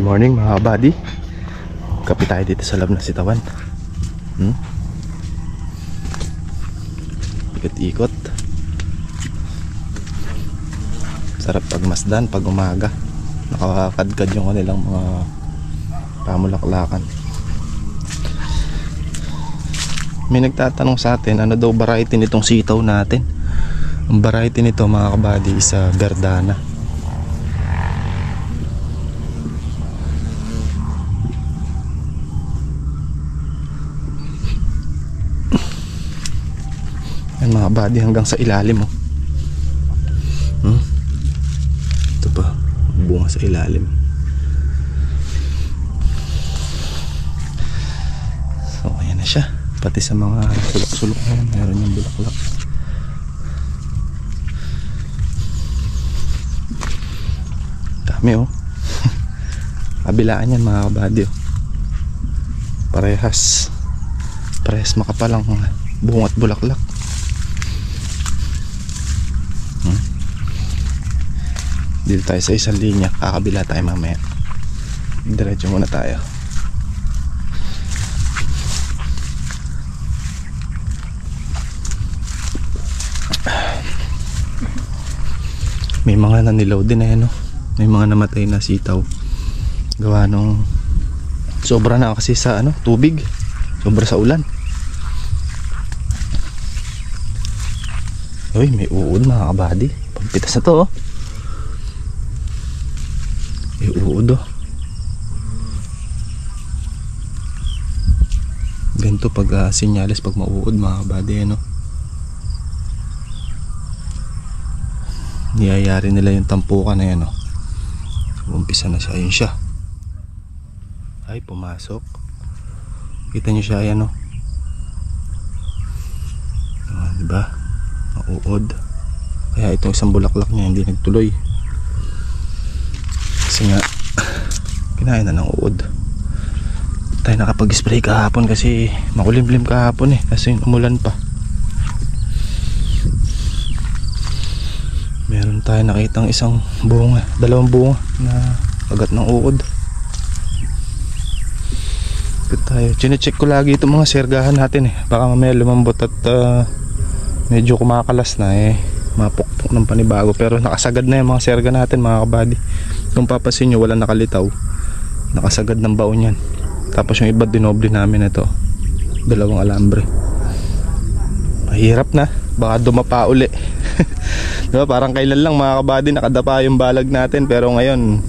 morning mga kabady. Kape tayo dito sa loob ng sitawan. Ikot-ikot. Sarap pagmasdan pag umaga. Nakakadkad yung kanilang mga pamulaklakan. May nagtatanong sa atin ano daw variety nitong sitaw natin. Ang variety nito mga kabady is Verdana. Yan mga kabady hanggang sa ilalim oh. Ito pa, bunga sa ilalim. So ayan na siya. Pati sa mga sulok-sulok ngayon meron yung bulaklak. Dami oh. Kabilaan yan mga kabady oh. Parehas makapalang bunga at bulaklak. Dito tayo sa isang linya, kakabila tayo mamaya. Diretso muna tayo. May mga nanilaw din eh, no? May mga namatay na sitaw. Gawa nung sobra na kasi sa tubig. Sobra sa ulan. Uy, may uod mga kabady. Pagpitas na to oh. May uod oh. Ganito pag senyales pag mauud mga kabady no? Niyayari nila yung tampukan na yan oh. Umpisa na siya, ayun siya. Ay pumasok. Kita nyo siya ayan oh. Diba? Mauud. Kaya itong isang bulaklak niya hindi nagtuloy. Kasi nga kinain na ng uod. Tayo nakapag-spray kahapon kasi makulimlim kahapon eh. Kasi umulan pa. Meron tayo nakitang isang bunga, dalawang bunga na agat ng uod. Tayo, chine-check ko lagi itong mga sergahan natin eh. Baka mamaya lumambot at medyo kumakalas na eh. Mapukpok ng panibago. Pero nakasagad na yung mga serga natin mga kabady. Kung papasin nyo wala nakalitaw. Nakasagad ng baon yan. Tapos yung iba dinoble namin ito. Dalawang alambre. Mahirap na. Baka dumapa uli. Diba parang kailan lang mga kabady nakadapa yung balag natin. Pero ngayon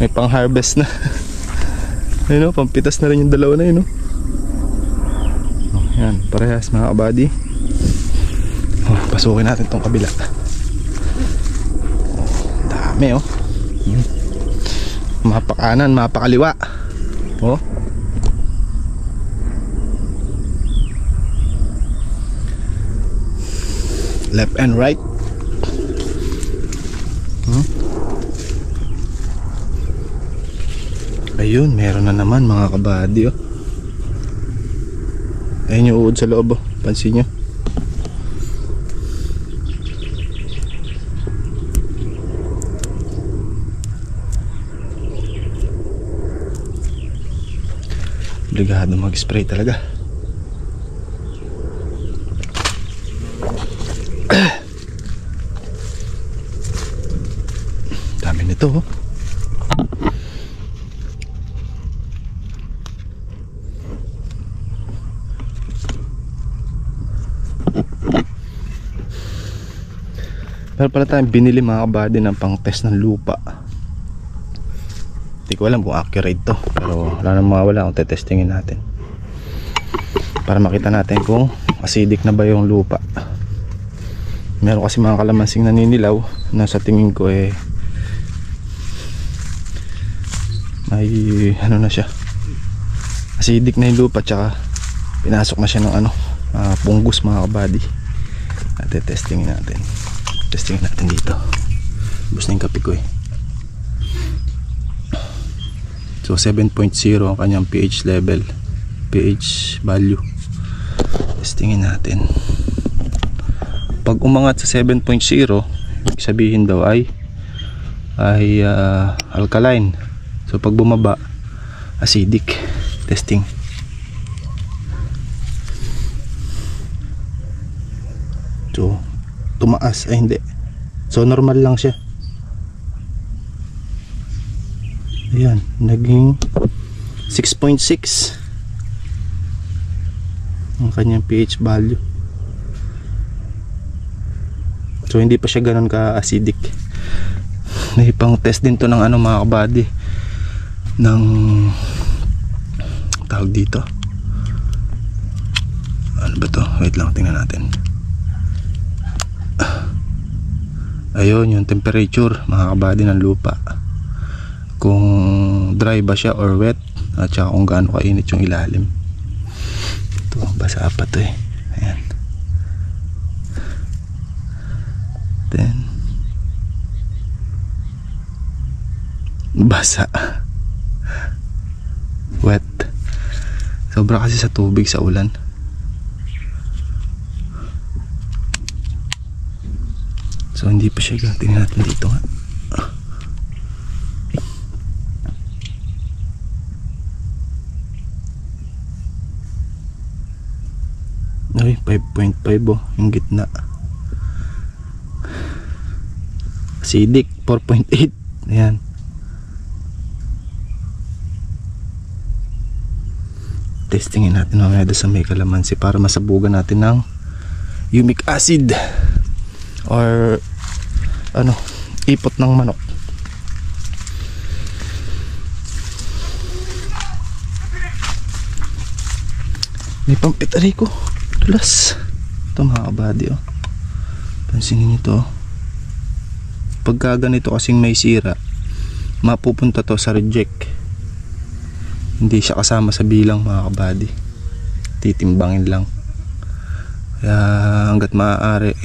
may pang harvest na. Ayun o, pampitas na rin yung dalawa na yun o. Yan, parehas mga kabady. Pasukin natin tong kabila. Dami oh. Mapakanan, mapakaliwa. Oh. Left and right. Ayun, meron na naman mga kabady oh. Ayun yung uod sa loob oh. Pansin nyo. Obligado mag-spray talaga. Dami nito oh. Pero pala tayong binili mga kabady ng pang test ng lupa. Hindi ko alam kung accurate to. Pero wala nang mawala kung tetestingin natin. Para makita natin kung acidic na ba yung lupa. Meron kasi mga kalamansing naninilaw na sa tingin ko eh may na siya. Acidic na yung lupa tsaka pinasok na siya ng punggos mga kabady. At tetestingin natin. Testingin natin dito. Bus na yung kape ko eh. So 7.0 ang kanyang pH level, pH value. Testingin natin. Pag umangat sa 7.0, ibig sabihin daw ay alkaline. So pag bumaba, acidic. Testing. So tumaas, ay hindi. So normal lang siya. Ayan, naging 6.6 ang kanyang pH value. So hindi pa siya ganun ka-acidic. May pang test din to ng ano mga kabady, ng tawag dito, ano ba to? Wait lang, tingnan natin. Ayun, yung temperature mga kabady ng lupa, kung dry ba siya or wet, at saka kung gaano kainit yung ilalim. Ito, basa pa to eh. Ayan. Then basa, wet. Sobra kasi sa tubig sa ulan. So hindi pa siya, tingnan natin dito nga. Ay, 5.5 oh, yung gitna. Acidic 4.8. Ayan. Testingin natin mamaya doon sa may kalamansi para masabugan natin ng humic acid or ano, ipot ng manok. May pampitari ko, tulas. Ito mga kabady oh. Pansinin nyo to. Pagka ganito kasing may sira, mapupunta to sa reject. Hindi siya kasama sa bilang mga kabady. Titimbangin lang. Kaya hanggat maaari,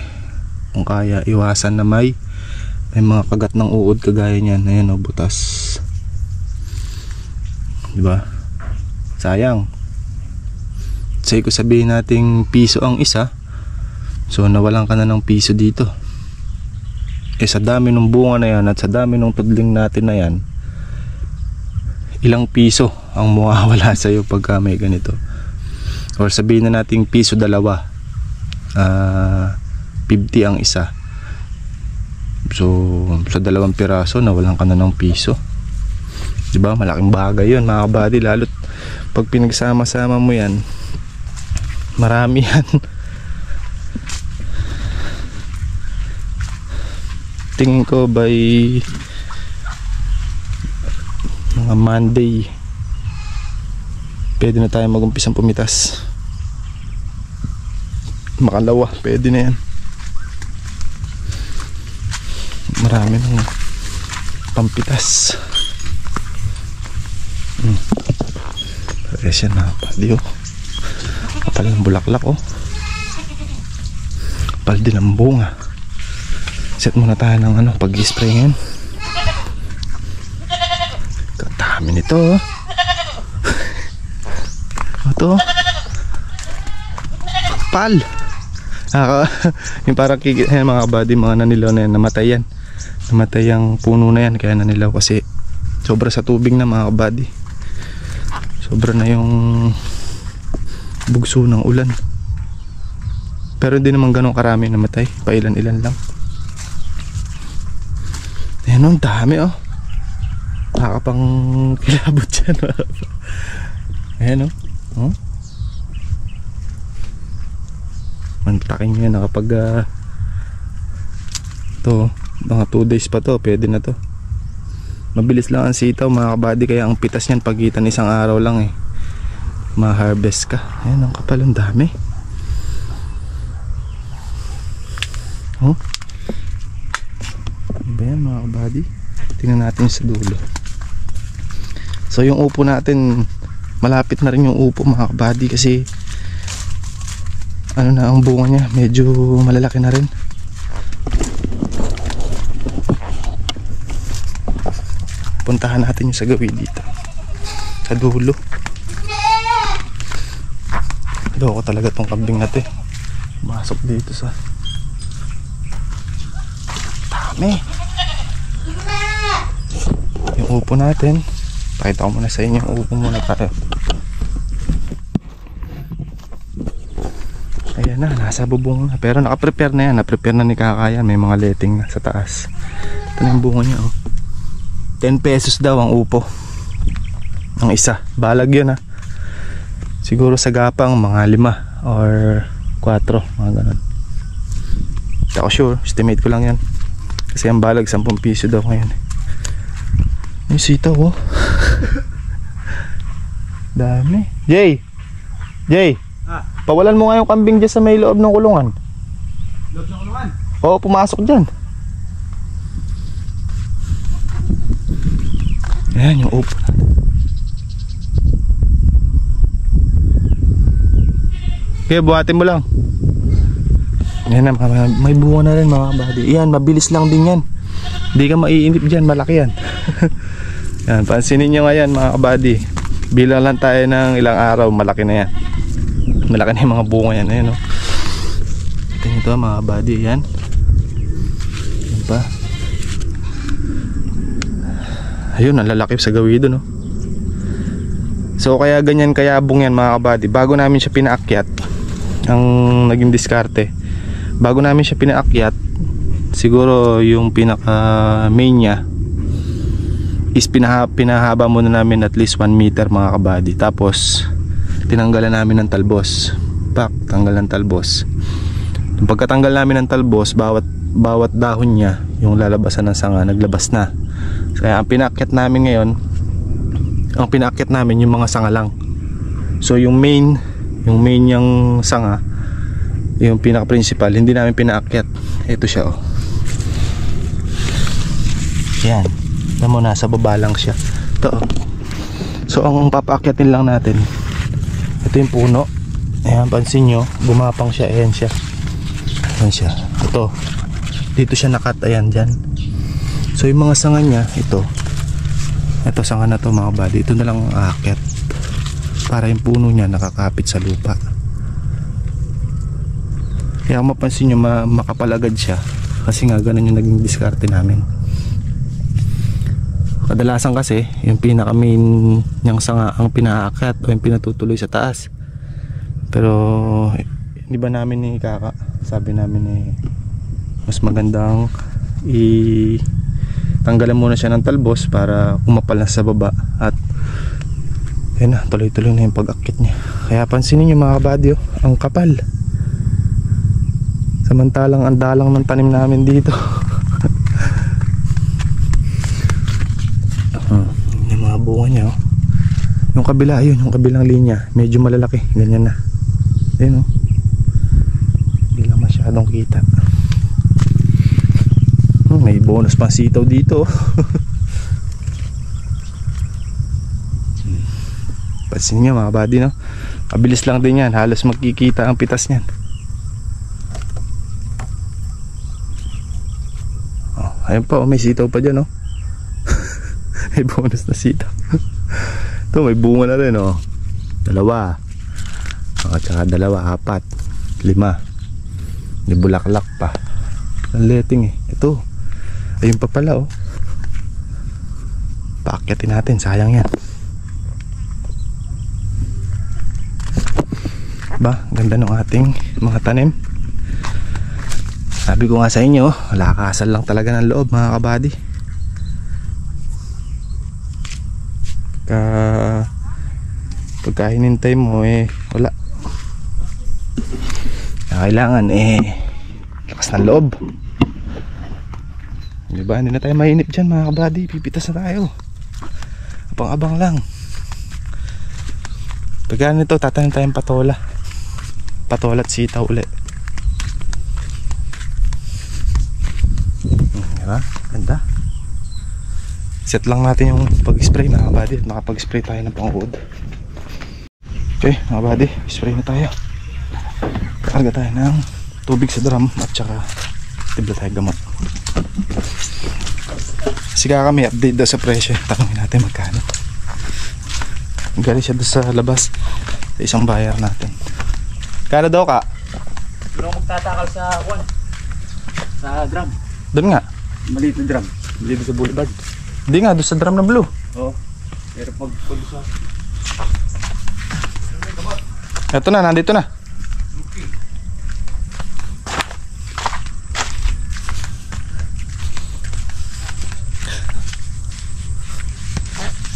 kung kaya, iwasan na may mga kagat ng uod kagaya niyan. Ayan o, butas. Diba? Sayang. Say ko sabihin nating piso ang isa, so nawalan ka na ng piso dito. Eh sa dami ng bunga na yan at sa dami ng tudling natin na yan, ilang piso ang mawawala sa iyo pagka may ganito. Or sabihin na nating piso dalawa, 50 ang isa. So sa dalawang piraso nawalan ka na ng piso. Diba? Malaking bagay yun mga kabady, lalo't pag pinagsama-sama mo yan, marami yan. Tingin ko by mga Monday pwede na tayo mag-umpisang pumitas. Makalawa, pwede na yan. Marami ng pampitas. Pares yan mga kabady oh. Kapal ng bulaklak oh. Kapal din ang bunga. Set muna tayo ng ano, pag-spray ngayon. Katami nito oh. Ito kapal. Yung parang mga kabady, mga nanilaw na yan, namatay yan. Namatay ang puno na yan, kaya nanilaw kasi sobra sa tubig na mga kabady. Sobra na yung bugso ng ulan. Pero hindi naman ganun karami namatay, pailan-ilan lang. Ayan o, ang dami oh. Nakakapang kilabot dyan. Ayan o oh. Mantakin nyo yan kapag ito, mga 2 days pa to, pwede na to. Mabilis lang ang sitaw mga kabady, kaya ang pitas niyan pagitan isang araw lang eh, ma-harvest ka. Ayan, ang kapal, ang dami oh. Ano ba yan mga kabady? Tingnan natin sa dulo. So yung upo natin, malapit na rin yung upo mga kabady, kasi ano na, ang bunga niya medyo malalaki na rin. Puntahan natin yung sa gawin dito sa dulo. Loko talaga tong kambing natin, masok dito sa dami. Yung upo natin Pakita ko muna sa inyo. Upo muna tayo. Ayan na, nasa bubong na. Pero nakaprepare na yan. Naprepare na ni Kakaya. May mga letting na sa taas. Ito na yung bungo niya, oh. 10 pesos daw ang upo. Ang isa. Balag yun, ha. Siguro sa gapang mga 5 or 4. Mga ganun. Hindi ako sure. Estimate ko lang yan. Kasi ang balag 10 piso daw ngayon. Yung sitaw, oh. Dami. Jay! Pawalan mo nga yung kambing dyan sa may loob ng kulungan. Loob ng kulungan? Oo, pumasok dyan. Ayan yung upo natin. Kaya buhatin mo lang. Ayan na, may bunga na rin mga buddy. Ayan, mabilis lang din yan. Hindi ka maiinip dyan, malaki yan. Yan, pansinin nyo nga yan mga kabady. Bilang lang tayo ng ilang araw, malaki na yan. Malaki na yung mga bunga yan. Ayan, oh. Ito nyo ito mga kabady. Ayan. Ayan pa. Ayun, ang lalaki sa gawido, no. So kaya ganyan kayabong yan mga kabady. Bago namin siya pinaakyat, ang naging diskarte, bago namin siya pinaakyat, siguro yung pinaka main nya is pinahaba muna namin at least 1 meter mga kabady. Tapos tinanggalan namin ng talbos. Tanggal ng talbos. Yung pagkatanggal namin ng talbos, bawat dahon niya, yung lalabasan ng sanga, naglabas na. Kaya ang pinaakyat namin ngayon, yung mga sanga lang. So yung main yung sanga, yung pinaka principal, hindi namin pinaakyat. Ito siya, oh. Yan. Alam mo, nasa baba lang siya. Ito, oh. So ang papaakyatin lang natin, ito yung puno. Ayan, pansin nyo, gumapang siya. Ayan siya. Ayan siya. Ito, dito siya nakat. Ayan, dyan. So yung mga sanga niya, ito sanga na to mga buddy, ito na lang ang aakyat para yung puno niya nakakapit sa lupa. Kaya kung mapansin nyo, makapal agad siya kasi nga ganun yung naging diskarte namin. Kadalasan kasi yung pinaka main niyang sanga ang pinaakyat o yung pinatutuloy sa taas. Pero hindi ba namin ni Kaka, sabi namin mas magandang tanggalan muna siya ng talbos para umapal na sa baba. At ayun na, tuloy-tuloy na yung pag-akit niya. Kaya pansinin nyo mga kabady, oh, ang kapal. Samantalang ang dalang ng tanim namin dito. Yung mga bunga niya, oh. Yung kabila, ayun, yung kabilang linya, medyo malalaki, ganyan na. Ayun, oh. Hindi lang masyadong kita. May bonus pang sitaw dito. Pansin nyo mga buddy, no? Kabilis lang din yan. Halos magkikita ang pitas nyan. Oh, ayun pa, oh, may sitaw pa dyan, oh. May bonus na sitaw. Ito, may bunga na rin, oh. 2. At saka 2, 4, 5. May bulaklak pa. Ang letting, eh. Ito, ayun pa pala, oh. Paakyatin natin, sayang yan. Ba, ganda ng ating mga tanim. Sabi ko nga sa inyo, lakasal lang talaga ng loob mga kabady. Pagka hinintay mo, wala. Kailangan lakas ng loob. Diba, hindi na tayo mainip dyan mga kabady. Pipitas na tayo. Abang-abang lang. Pagka nito, tatanim tayong patola. Patola at sitaw ulit. Diba? Ganda. Set lang natin yung pag-spray mga kabady. At makapag-spray tayo ng pang-uod. Okay mga kabady, spray na tayo. Karga tayo ng tubig sa drum. At saka tibla tayo gamot. Kasi kami update daw sa presyo. Tanungin natin magkano. Galing siya doon sa labas sa isang bayar natin. Kano daw ka? Doon ako magtatakal sa drum. Doon nga? Maliit na drum. Dito sa boulevard. Hindi nga, doon sa drum na blue. Oo. Pero pag-pulsa. Ito na, nandito na.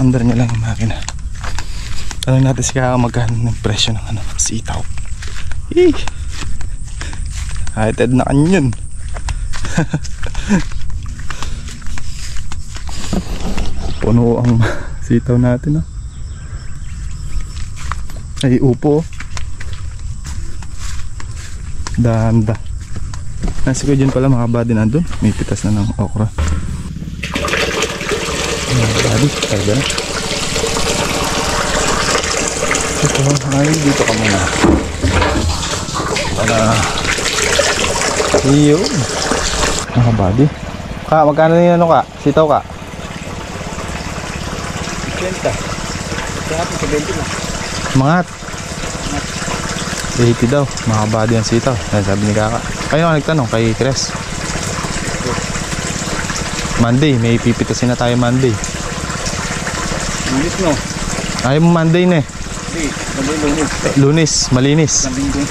Under niya lang yung makina. Tanong natin si Kaka magkano ng presyo ng ano, sitaw. Eee! High-ted na kanyan. Puno ang sitaw natin, oh. Ay, upo. Danda. Nasi ko dyan pala mga buddy nandun. May pitas na ng okra. Mga buddy, tayo na. Ito, ay, dito ka muna. Para iyo. Mga buddy. Ka, magkano na ano ka? Sitaw ka? 20. Kaya po 70 na. Mangat 80 daw, mga body ang sitaw. Yan sabi ni Kaka. Kayo nga nagtanong kay Chris. Monday, may pipitasin na tayo Monday. Lunis no? Ayaw mo Monday na eh. Hindi, lunis. Lunes, malinis. Linggo.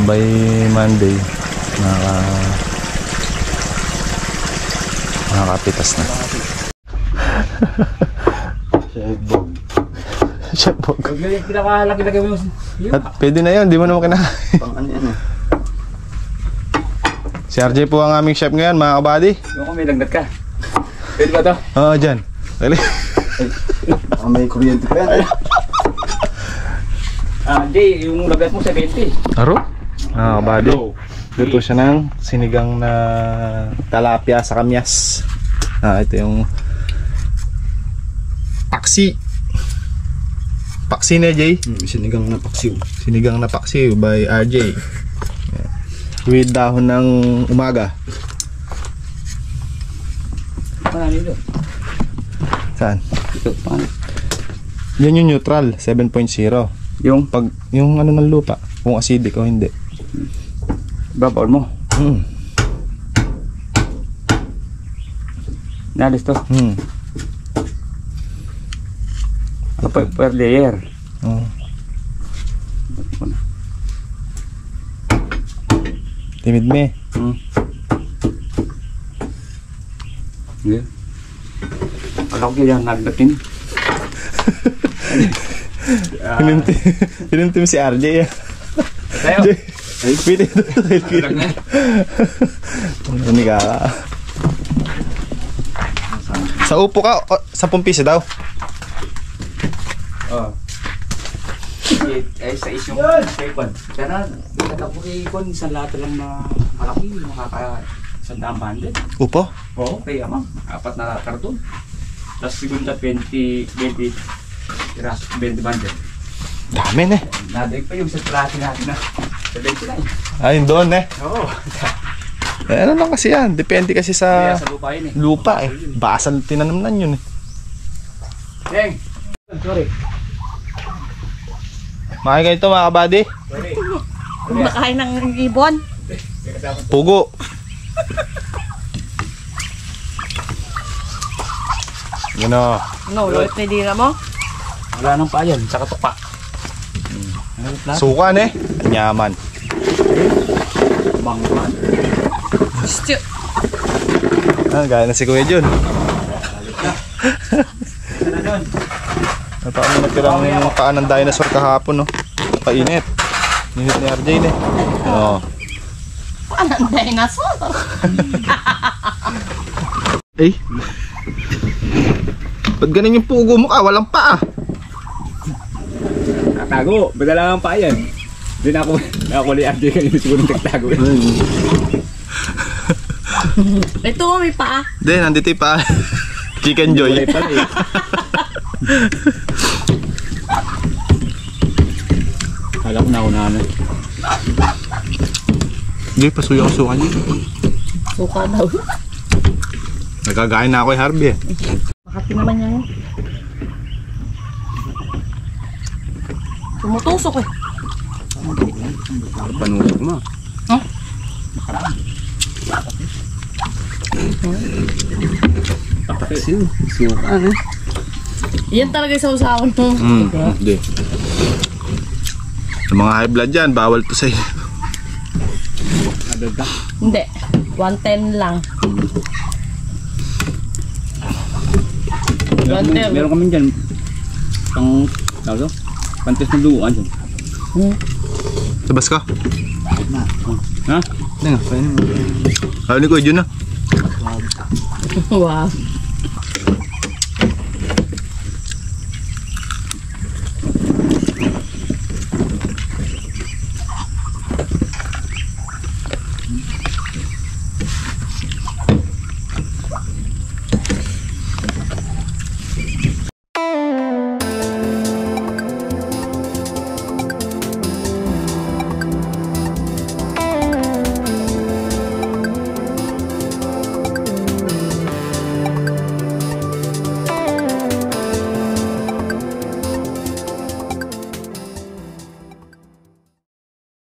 By Monday, nakakapitas na. Chef Bog. Pinakahalaki-laki mo yung At pwede na yun, di mo naman kinakain. pang ano yan eh. Si RJ po ang aming chef ngayon, mga kabady. Yung kung may lagnat ka. Pwede ba to? Oo, dyan. Dali. May kuryente pa yan. Jay, yung lagnat mo 70. Aro? Mga kabady. Luto siya ng sinigang na talapia sa kamyas. Ito yung paksi. Paksi na Jay. Sinigang na paksiw. Sinigang na paksiw by RJ. With dahon ng umaga. Marami doon. Saan? Ito, paano? Yan yung neutral, 7.0. Yung Pag yung ano ng lupa, kung acidic o hindi. babaw mo. Nalis to. Ano pa per layer? Oh. Timid me. Yeah. Alam ko yan, nagdating. Pinuntim si RJ. Tayo. Ay, pwede ito. Ano ni Kaka? Sa upo ka, 10 piso daw. Oh. Ay, sa isyong paper. Kaya nagkatapo kay Ikon, isang lahat lang na malaki, nakaka-100 bandit. Upo? Oo, kaya ma'am. 4 na karton. Tapos segunda 20 tiras, 20 bandit. Dami na eh. Nadaig pa yung sa trati natin na 79. Ayun doon eh. Oo. Ano lang kasi yan. Depende kasi Kaya sa sa lupa yun eh. lupa eh. Basan tinanamnan yun eh. Deng! Sorry. Makain kayo ito mga kabady. Sorry. Kumakain ng ibon. Pugo. Yun o. No, lord na dira mo. Wala nang pa yan, tsaka tukpa. Sukan eh. Anyaman. Bangman. Stew. Gaya na si Kuya Jun. Paano natirang paan ng dinosaur kahapon no? Painit. Init ni RJ ne. Oo. Paano ang dinosaur? Eh. Ba't ganun yung pugo mo ka? Walang paa. Tago, badala ang pa yan. Hindi na ako ni RJ kanina siguro nagtago. Ito may paa. Hindi, nandito yung paa. Chicken Joy. Pala eh. Kala ko na na. Hindi, pasuyo ang suka niyo. Suka daw. Nagkagain na ako eh, Harvey eh. Makati naman niya yan. Tumutusok eh. Panusok mo. Suka, ano? Yan talaga sa usawan mo. Hindi. Yung mga high blood dyan, bawal to sa'yo. Hindi. 110 lang. Meron kami dyan. Pantes na duguan dyan. Sabas ka? Ha? Hindi nga, pwede mo. Ayaw ni Kuya Jun na. Wow.